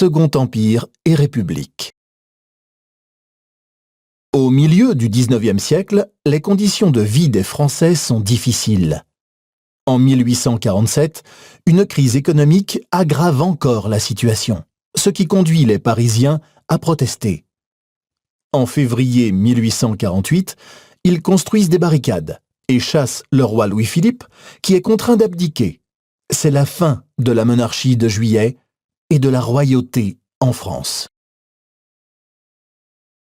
Second Empire et République. Au milieu du XIXe siècle, les conditions de vie des Français sont difficiles. En 1847, une crise économique aggrave encore la situation, ce qui conduit les Parisiens à protester. En février 1848, ils construisent des barricades et chassent le roi Louis-Philippe, qui est contraint d'abdiquer. C'est la fin de la monarchie de Juillet et de la royauté en France.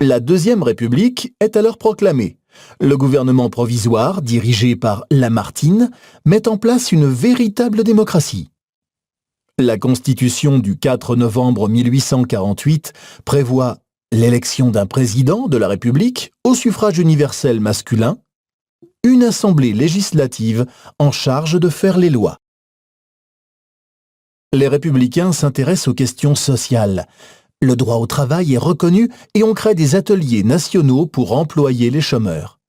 La Deuxième République est alors proclamée. Le gouvernement provisoire, dirigé par Lamartine, met en place une véritable démocratie. La Constitution du 4 novembre 1848 prévoit l'élection d'un président de la République au suffrage universel masculin, une assemblée législative en charge de faire les lois. Les républicains s'intéressent aux questions sociales. Le droit au travail est reconnu et on crée des ateliers nationaux pour employer les chômeurs.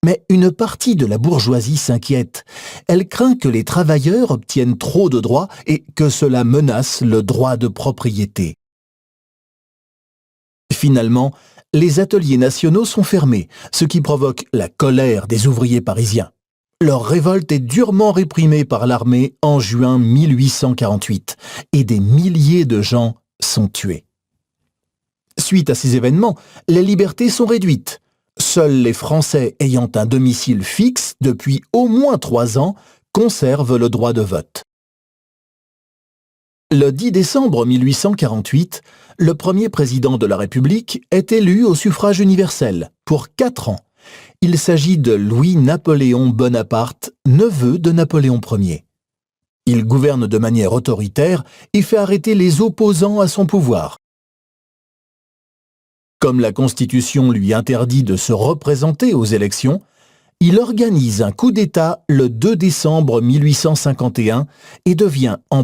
Mais une partie de la bourgeoisie s'inquiète. Elle craint que les travailleurs obtiennent trop de droits et que cela menace le droit de propriété. Finalement, les ateliers nationaux sont fermés, ce qui provoque la colère des ouvriers parisiens. Leur révolte est durement réprimée par l'armée en juin 1848 et des milliers de gens sont tués. Suite à ces événements, les libertés sont réduites. Seuls les Français ayant un domicile fixe depuis au moins 3 ans conservent le droit de vote. Le 10 décembre 1848, le premier président de la République est élu au suffrage universel pour 4 ans. Il s'agit de Louis-Napoléon Bonaparte, neveu de Napoléon Ier. Il gouverne de manière autoritaire et fait arrêter les opposants à son pouvoir. Comme la Constitution lui interdit de se représenter aux élections, il organise un coup d'État le 2 décembre 1851 et devient